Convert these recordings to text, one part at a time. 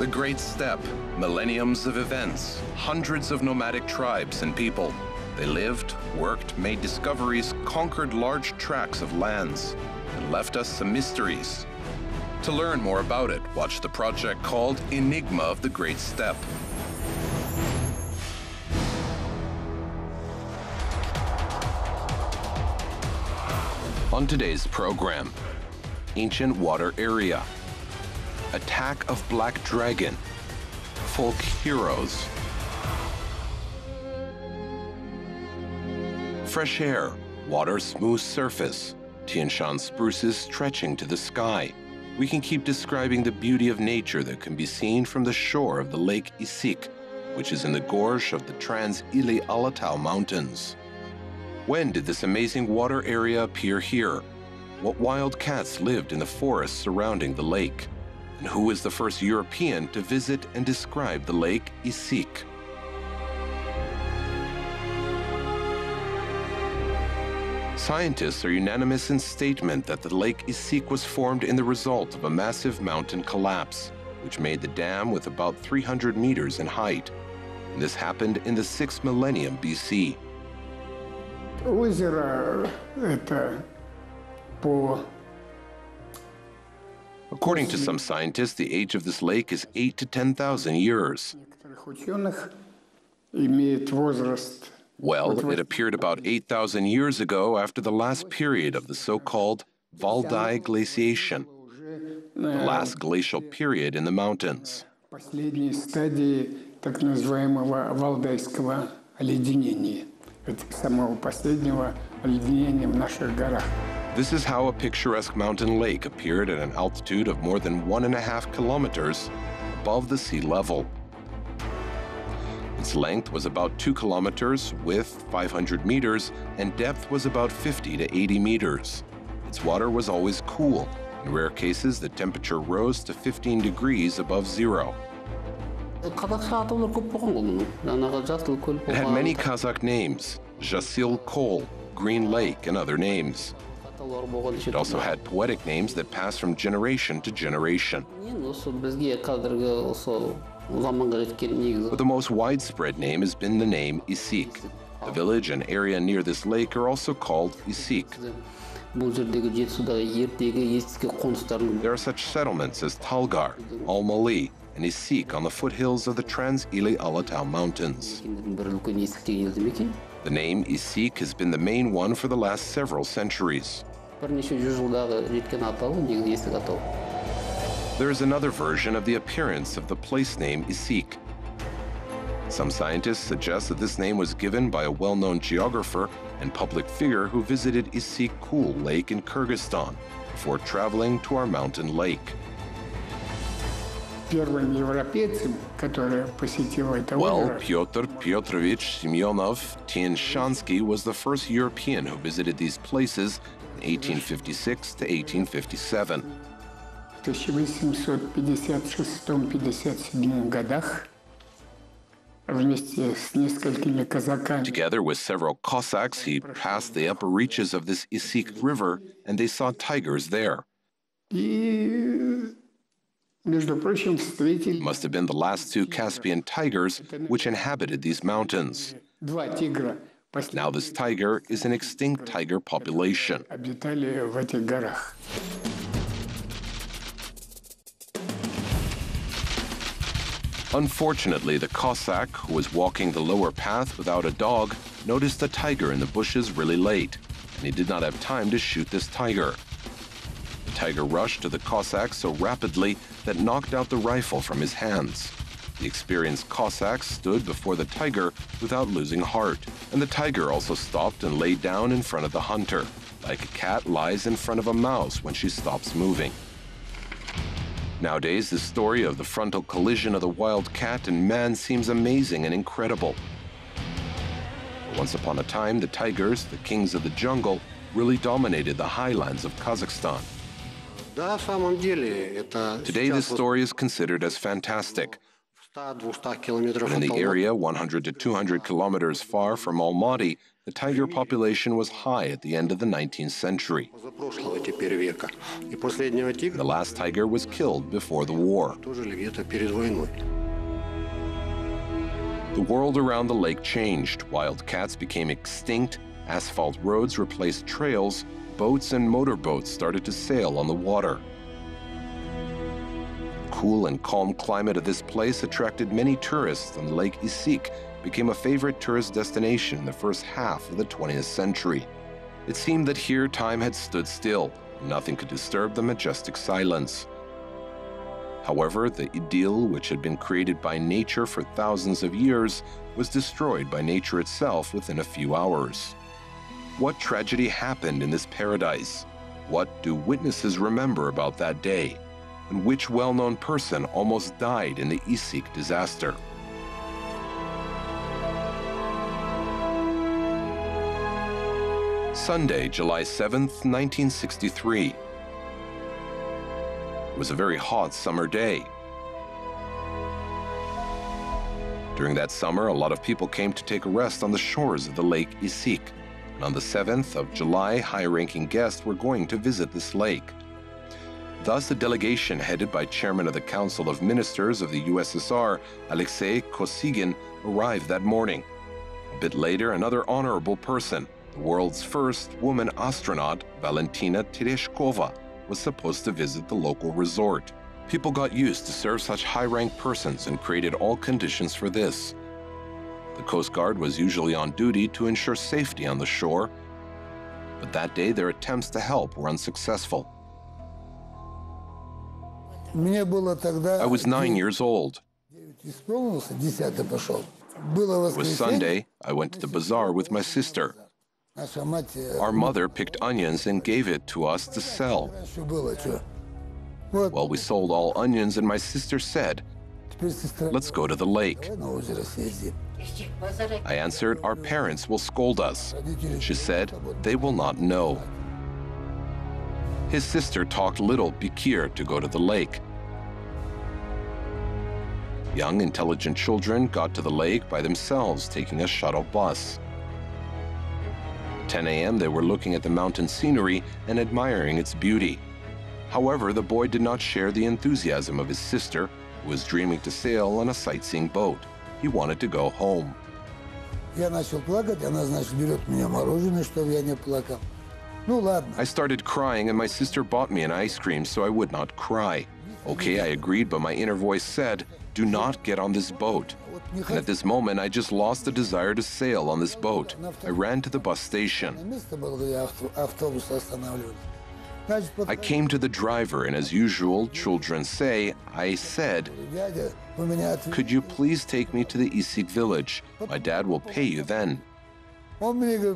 The Great Steppe, millenniums of events, hundreds of nomadic tribes and people. They lived, worked, made discoveries, conquered large tracts of lands, and left us some mysteries. To learn more about it, watch the project called Enigma of the Great Steppe. On today's program, ancient water area, attack of black dragon, folk heroes, fresh air, water's smooth surface, Tian Shan spruces stretching to the sky. We can keep describing the beauty of nature that can be seen from the shore of the lake Issyk, which is in the gorge of the Trans-Ili Alatau Mountains. When did this amazing water area appear here? What wild cats lived in the forests surrounding the lake? And who was the first European to visit and describe the lake Issyk? Scientists are unanimous in statement that the lake Issyk was formed in the result of a massive mountain collapse, which made the dam with about 300 meters in height. And this happened in the 6th millennium BC. According to some scientists, the age of this lake is 8,000 to 10,000 years. Well, it appeared about 8,000 years ago after the last period of the so-called Valdai glaciation, the last glacial period in the mountains. This is how a picturesque mountain lake appeared at an altitude of more than 1.5 kilometers above the sea level. Its length was about 2 kilometers, width 500 meters, and depth was about 50 to 80 meters. Its water was always cool. In rare cases, the temperature rose to 15 degrees above zero. It had many Kazakh names: Jasil Kol, Green Lake, and other names. It also had poetic names that passed from generation to generation. But the most widespread name has been the name Issyk. The village and area near this lake are also called Issyk. There are such settlements as Talgar, Almaly, and Issyk on the foothills of the Trans-Ili Alatau Mountains. The name Issyk has been the main one for the last several centuries. There is another version of the appearance of the place name Issyk. Some scientists suggest that this name was given by a well-known geographer and public figure who visited Issyk Kul Lake in Kyrgyzstan before traveling to our mountain lake. Well, Pyotr Pyotrovich Semyonov Tienshansky was the first European who visited these places in 1856 to 1857. Together with several Cossacks, he passed the upper reaches of this Issyk River, and they saw tigers there. Must have been the last 2 Caspian tigers which inhabited these mountains. Now this tiger is an extinct tiger population. Unfortunately, the Cossack, who was walking the lower path without a dog, noticed a tiger in the bushes really late, and he did not have time to shoot this tiger. The tiger rushed to the Cossack so rapidly that it knocked out the rifle from his hands. The experienced Cossack stood before the tiger without losing heart, and the tiger also stopped and lay down in front of the hunter, like a cat lies in front of a mouse when she stops moving. Nowadays, the story of the frontal collision of the wild cat and man seems amazing and incredible. But once upon a time, the tigers, the kings of the jungle, really dominated the highlands of Kazakhstan. Today, this story is considered as fantastic. 100-200 But километров in от the Алматы. area 100 to 200 kilometers far from Almaty, the tiger population was high at the end of the 19th century. Позапрошлого теперь века. И последнего тигра The last tiger was killed before the war. тоже где-то перед войной. The world around the lake changed. Wild cats became extinct, asphalt roads replaced trails, boats and motorboats started to sail on the water. The cool and calm climate of this place attracted many tourists, and Lake Issyk became a favorite tourist destination in the first half of the 20th century. It seemed that here time had stood still, and nothing could disturb the majestic silence. However, the idyll, which had been created by nature for thousands of years, was destroyed by nature itself within a few hours. What tragedy happened in this paradise? What do witnesses remember about that day? And which well-known person almost died in the Issyk disaster? Sunday, July 7th, 1963. It was a very hot summer day. During that summer, a lot of people came to take a rest on the shores of the Lake Issyk. And on the 7th of July, high-ranking guests were going to visit this lake. Thus, a delegation headed by Chairman of the Council of Ministers of the USSR, Alexei Kosygin, arrived that morning. A bit later, another honorable person, the world's first woman astronaut, Valentina Tereshkova, was supposed to visit the local resort. People got used to serve such high-ranked persons and created all conditions for this. The Coast Guard was usually on duty to ensure safety on the shore, but that day their attempts to help were unsuccessful. I was 9 years old. It was Sunday. I went to the bazaar with my sister. Our mother picked onions and gave it to us to sell. Well, we sold all onions, and my sister said, "Let's go to the lake." I answered, "Our parents will scold us." She said, "They will not know." His sister talked little Bekir to go to the lake. Young, intelligent children got to the lake by themselves, taking a shuttle bus. At 10 a.m., they were looking at the mountain scenery and admiring its beauty. However, the boy did not share the enthusiasm of his sister, who was dreaming to sail on a sightseeing boat. He wanted to go home. I started crying, and my sister bought me an ice cream so I would not cry. Okay, I agreed, but my inner voice said, "Do not get on this boat." And at this moment, I just lost the desire to sail on this boat. I ran to the bus station. I came to the driver, and as usual, children say, I said, "Could you please take me to the Issyk village? My dad will pay you then."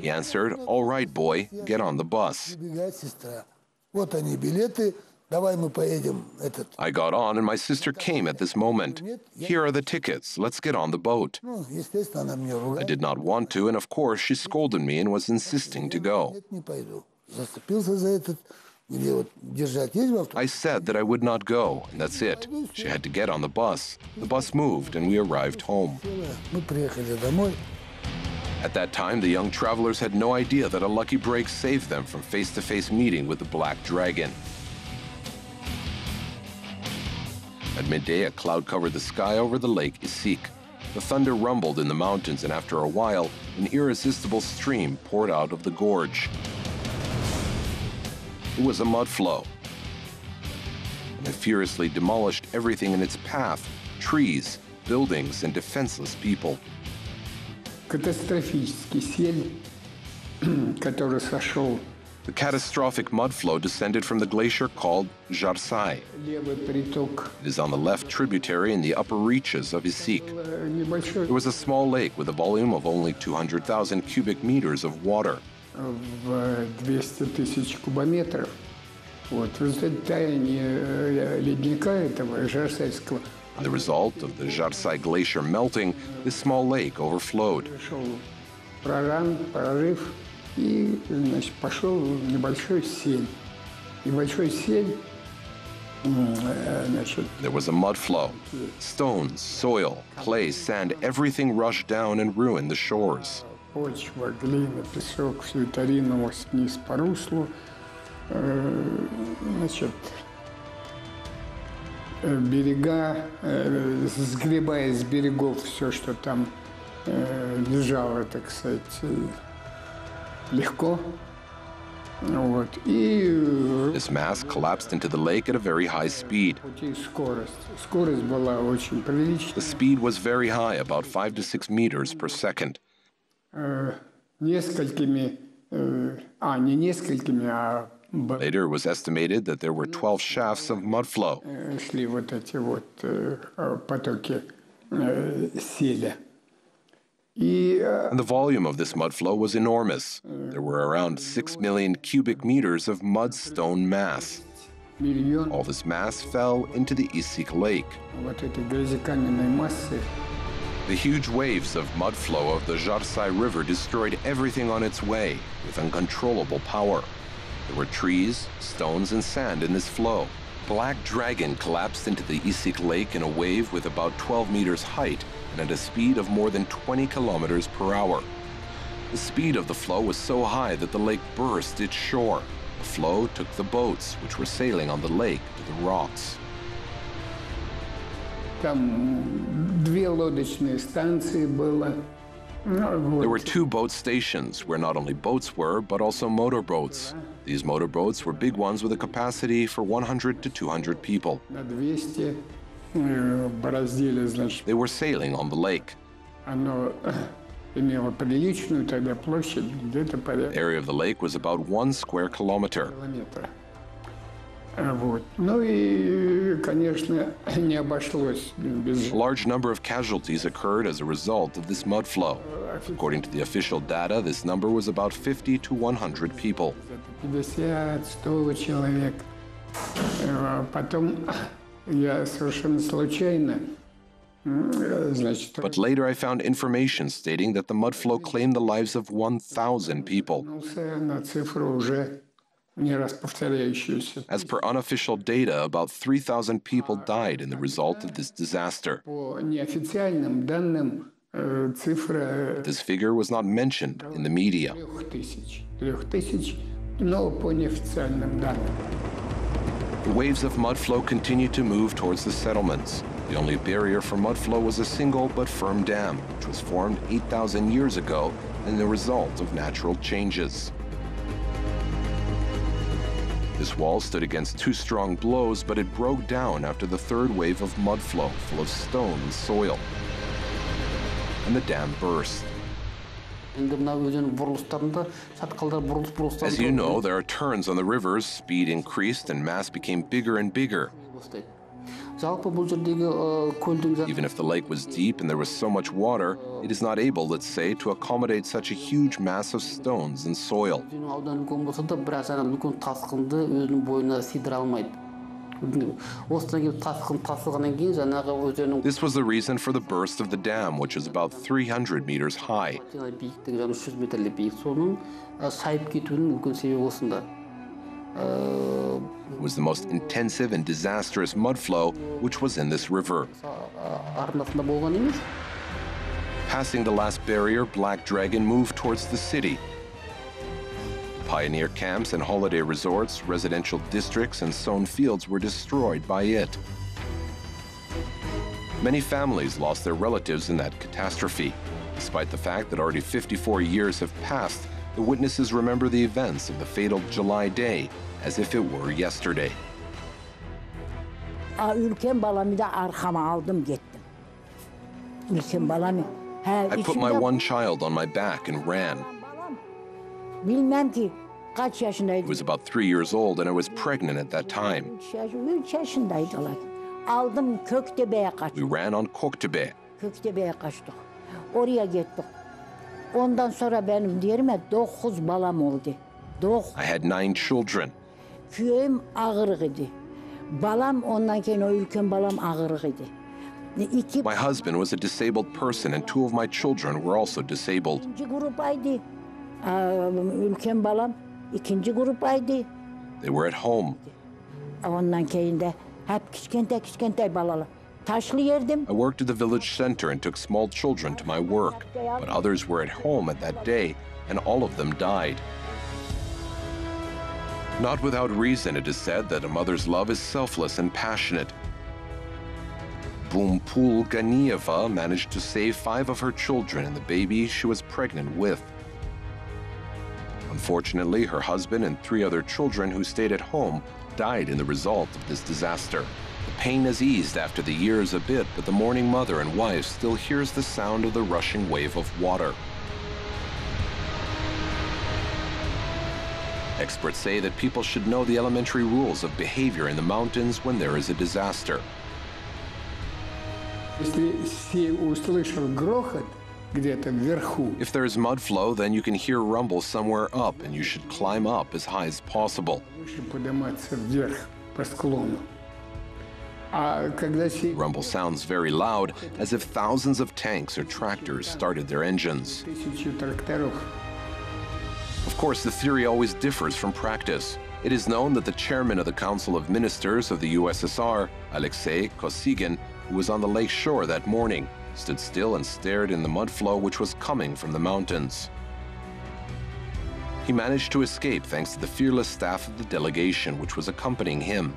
He answered, "All right, boy, get on the bus." I got on, and my sister came at this moment. "Here are the tickets. Let's get on the boat." I did not want to, and of course she scolded me and was insisting to go. I said that I would not go, and that's it. She had to get on the bus. The bus moved, and we arrived home. At that time, the young travelers had no idea that a lucky break saved them from face-to-face meeting with the Black Dragon. At midday, a cloud covered the sky over the Lake Issyk. The thunder rumbled in the mountains, and after a while, an irresistible stream poured out of the gorge. It was a mud flow, and it furiously demolished everything in its path: trees, buildings, and defenseless people. The catastrophic mud flow descended from the glacier called Jarsai. It is on the left tributary in the upper reaches of Issyk. It was a small lake with a volume of only 200,000 cubic meters of water. As the result of the Jarsai glacier melting, this small lake overflowed. There was a mud flow. Stones, soil, clay, sand, everything rushed down and ruined the shores. Почва, глина, песок, все это ринулось вниз по руслу. Берега, сгребая с берегов все, что там лежало, так сказать, легко. Вот. This mass collapsed into the lake at a very high speed. Скорость была очень приличная. The speed was very high, about 5 to 6 meters per second. Несколькими, не несколькими, а Later, it was estimated that there were 12 shafts of mud flow. шли вот эти вот потоки селя. And the volume of this mud flow was enormous. There were around 6 million cubic meters of mudstone mass. All this mass fell into the Issyk Lake. Вот этой грязекаменной массы. The huge waves of mud flow of the Jarsai River destroyed everything on its way with uncontrollable power. There were trees, stones, and sand in this flow. Black Dragon collapsed into the Issyk Lake in a wave with about 12 meters height and at a speed of more than 20 kilometers per hour. The speed of the flow was so high that the lake burst its shore. The flow took the boats, which were sailing on the lake, to the rocks. Там две лодочные станции было. There were 2 boat stations where not only boats were, but also motorboats. These motorboats were big ones with a capacity for 100 to 200 people. На 200 бороздили, значит. They were sailing on the lake. Оно имело приличную тогда площадь, где-то The порядка area of the lake was about 1 square kilometer. километра. Вот. Ну и, конечно, не обошлось без... A large number of casualties occurred as a result of this mud flow. According to the official data, this number was about 50 to 100 people. 50-100 человек. Потом я совершенно случайно, значит... But later I found information stating that the mud flow claimed the lives of 1,000 people. На цифру уже не раз повторяющуюся. As per unofficial data, about 3,000 people died in the result of this disaster. По неофициальным данным цифра... This figure was not mentioned in the media. 3000, но по неофициальным данным. The waves of mud flow continued to move towards the settlements. The only barrier for mud flow was a single but firm dam, which was formed 8,000 years ago as a result of natural changes. This wall stood against 2 strong blows, but it broke down after the 3rd wave of mud flow full of stone and soil. And the dam burst. As you know, there are turns on the rivers, speed increased and mass became bigger and bigger. Even if the lake was deep and there was so much water, it is not able, let's say, to accommodate such a huge mass of stones and soil. This was the reason for the burst of the dam, which is about 300 meters high. It was the most intensive and disastrous mud flow which was in this river. Passing the last barrier, Black Dragon moved towards the city. Pioneer camps and holiday resorts, residential districts, and sown fields were destroyed by it. Many families lost their relatives in that catastrophe. Despite the fact that already 54 years have passed, the witnesses remember the events of the fatal July day as if it were yesterday. Ülkem balamı da arkama aldım gittim. Ülkem balamı. I put my one child on my back and ran. Bilmem ki kaç yaşındaydı. I was about 3 years old and I was pregnant at that time. 3 yaşındaydılar. Aldım Köktepe'ye kaçtık. We ran on Koktepe. Köktepe'ye kaçtık. Oraya gittik. Ondan sonra benim diğerime 9 balam oldu. 9. I had 9 children. Köyüm ağırık idi. Balam ondan sonra ülkem balam ağırık idi. My husband was a disabled person and 2 of my children were also disabled. İkinci grupaydı. Ülkem balam ikinci grupaydı. They were at home. Ondan sonra Hep kiçkentay balalar. Taşlı yerdim. I worked at the village center and took small children to my work, but others were at home at that day, and all of them died. Not without reason, it is said that a mother's love is selfless and passionate. Bumpul Ganieva managed to save 5 of her children and the baby she was pregnant with. Unfortunately, her husband and 3 other children who stayed at home died in the result of this disaster. The pain has eased after the years a bit, but the mourning mother and wife still hears the sound of the rushing wave of water. Experts say that people should know the elementary rules of behavior in the mountains when there is a disaster. If there is mud flow, then you can hear rumble somewhere up, and you should climb up as high as possible. Rumble sounds very loud, as if thousands of tanks or tractors started their engines. Of course, the theory always differs from practice. It is known that the chairman of the Council of Ministers of the USSR, Alexei Kosygin, who was on the lake shore that morning, stood still and stared in the mud flow which was coming from the mountains. He managed to escape thanks to the fearless staff of the delegation which was accompanying him.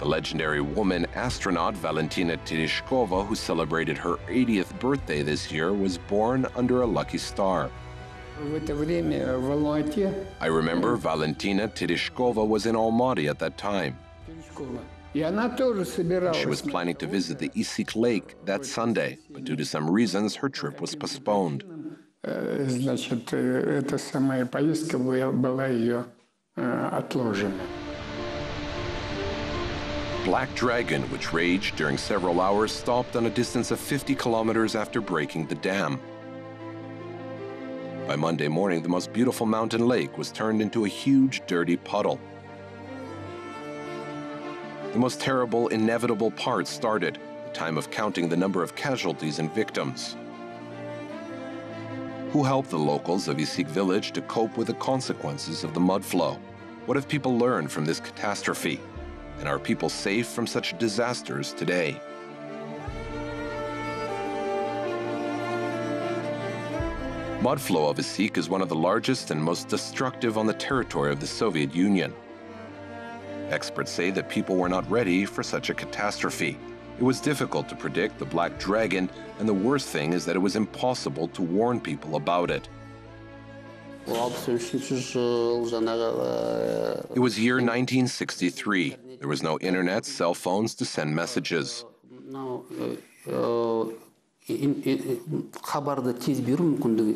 The legendary woman astronaut Valentina Tereshkova, who celebrated her 80th birthday this year, was born under a lucky star. I remember Valentina Tereshkova was in Almaty at that time. She was planning to visit the Issyk Lake that Sunday, but due to some reasons, her trip was postponed. Black Dragon, which raged during several hours, stopped on a distance of 50 kilometers after breaking the dam. By Monday morning, the most beautiful mountain lake was turned into a huge, dirty puddle. The most terrible, inevitable part started, the time of counting the number of casualties and victims. Who helped the locals of Issyk village to cope with the consequences of the mud flow? What have people learned from this catastrophe? And are people safe from such disasters today? Mud flow of Issyk is one of the largest and most destructive on the territory of the Soviet Union. Experts say that people were not ready for such a catastrophe. It was difficult to predict the Black Dragon, and the worst thing is that it was impossible to warn people about it. It was year 1963. There was no internet, cell phones to send messages.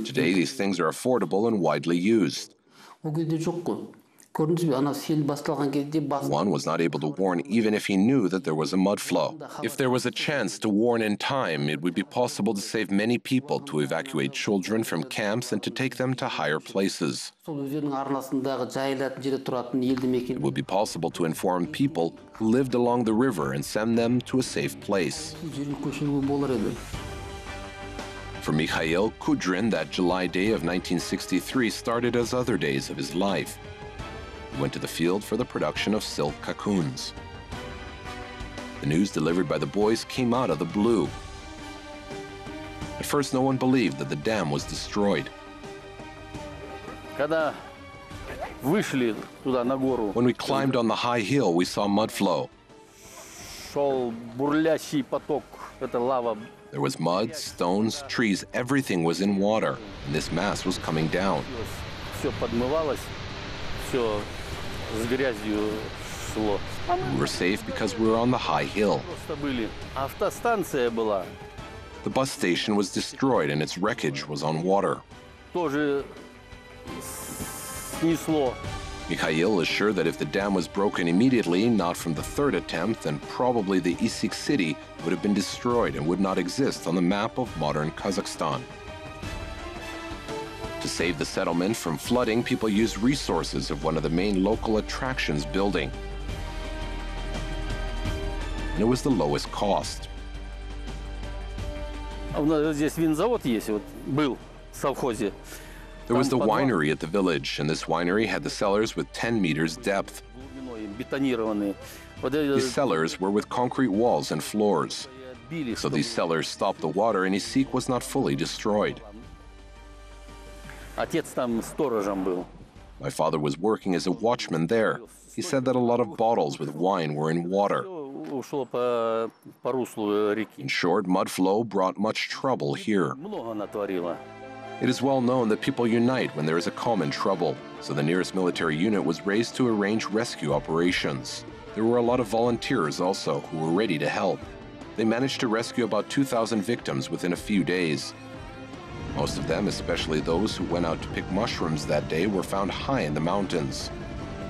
Today, these things are affordable and widely used. One was not able to warn even if he knew that there was a mud flow. If there was a chance to warn in time, it would be possible to save many people, to evacuate children from camps and to take them to higher places. It would be possible to inform people who lived along the river and send them to a safe place. For Mikhail Kudrin, that July day of 1963 started as other days of his life. He went to the field for the production of silk cocoons. The news delivered by the boys came out of the blue. At first, no one believed that the dam was destroyed. When we climbed on the high hill, we saw mud flow. There was mud, stones, trees, everything was in water, and this mass was coming down. We were safe because we were on the high hill. The bus station was destroyed and its wreckage was on water. Mikhail is sure that if the dam was broken immediately, not from the third attempt, then probably the Issyk city would have been destroyed and would not exist on the map of modern Kazakhstan. To save the settlement from flooding, people used resources of one of the main local attractions building. And it was the lowest cost. There was the winery at the village, and this winery had the cellars with 10 meters depth. These cellars were with concrete walls and floors. So these cellars stopped the water and Issyk was not fully destroyed. My father was working as a watchman there. He said that a lot of bottles with wine were in water. In short, mud flow brought much trouble here. It is well known that people unite when there is a common trouble, so the nearest military unit was raised to arrange rescue operations. There were a lot of volunteers also who were ready to help. They managed to rescue about 2,000 victims within a few days. Most of them, especially those who went out to pick mushrooms that day, were found high in the mountains.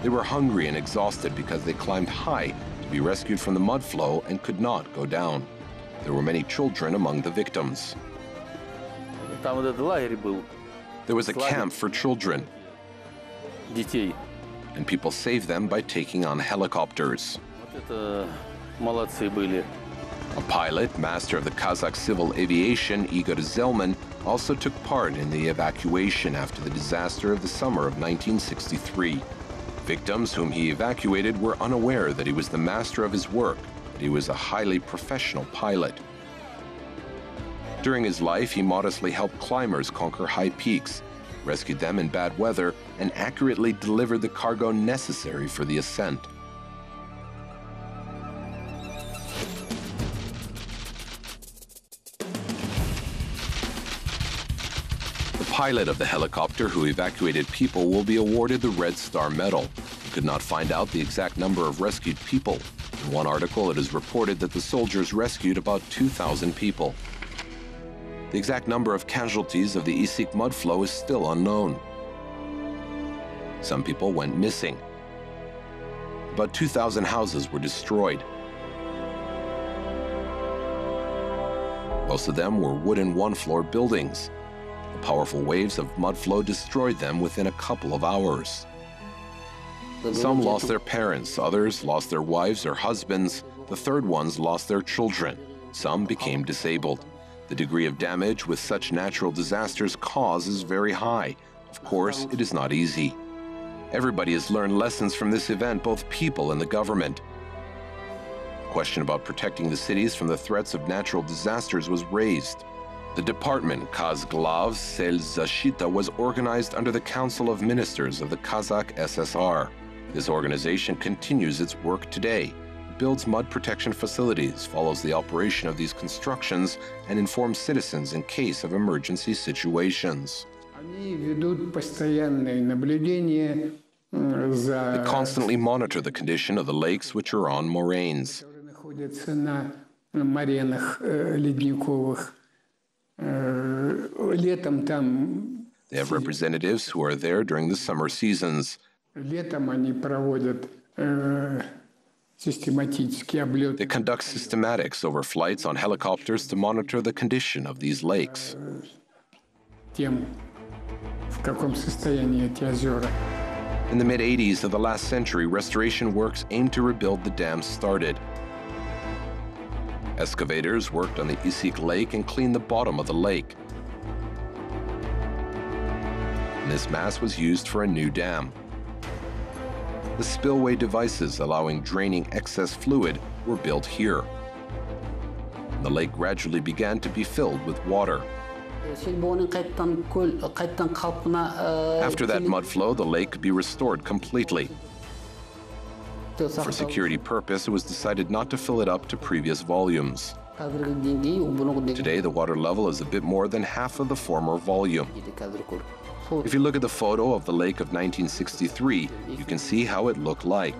They were hungry and exhausted because they climbed high to be rescued from the mud flow and could not go down. There were many children among the victims. There was a camp for children, and people saved them by taking on helicopters. A pilot, master of the Kazakh civil aviation, Igor Zelman, also took part in the evacuation after the disaster of the summer of 1963. Victims whom he evacuated were unaware that he was the master of his work, that he was a highly professional pilot. During his life, he modestly helped climbers conquer high peaks, rescued them in bad weather, and accurately delivered the cargo necessary for the ascent. The pilot of the helicopter who evacuated people will be awarded the Red Star Medal. We could not find out the exact number of rescued people. In one article, it is reported that the soldiers rescued about 2,000 people. The exact number of casualties of the Issyk mudflow is still unknown. Some people went missing. About 2,000 houses were destroyed. Most of them were wooden one-floor buildings. The powerful waves of mudflow destroyed them within a couple of hours. Some lost their parents, others lost their wives or husbands, the third ones lost their children. Some became disabled. The degree of damage with such natural disasters cause is very high. Of course, it is not easy. Everybody has learned lessons from this event, both people and the government. The question about protecting the cities from the threats of natural disasters was raised. The department Kazglav Selzashita was organized under the Council of Ministers of the Kazakh SSR. This organization continues its work today. It builds mud protection facilities, follows the operation of these constructions, and informs citizens in case of emergency situations. They constantly monitor the condition of the lakes which are on moraines. They have representatives who are there during the summer seasons. They conduct systematics over flights on helicopters to monitor the condition of these lakes. In the mid-80s of the last century, restoration works aimed to rebuild the dams started. Excavators worked on the Issyk Lake and cleaned the bottom of the lake. And this mass was used for a new dam. The spillway devices allowing draining excess fluid were built here. And the lake gradually began to be filled with water. After that mud flow, the lake could be restored completely. For security purpose, it was decided not to fill it up to previous volumes. Today, the water level is a bit more than half of the former volume. If you look at the photo of the lake of 1963, you can see how it looked like.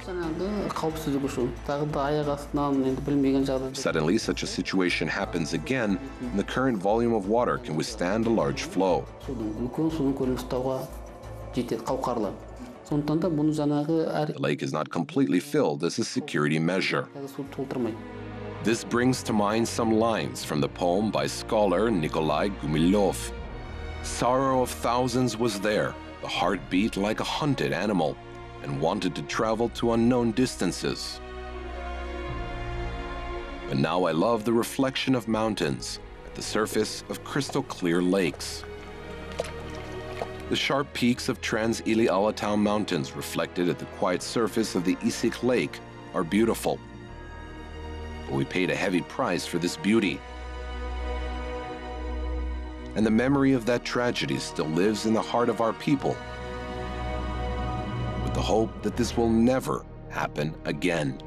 Suddenly, such a situation happens again, and the current volume of water can withstand a large flow. The lake is not completely filled as a security measure. This brings to mind some lines from the poem by scholar Nikolai Gumilov. Sorrow of thousands was there, the heart beat like a hunted animal, and wanted to travel to unknown distances. But now I love the reflection of mountains at the surface of crystal clear lakes. The sharp peaks of Trans-Ili Alatau Mountains reflected at the quiet surface of the Issyk Lake are beautiful. But we paid a heavy price for this beauty. And the memory of that tragedy still lives in the heart of our people, with the hope that this will never happen again.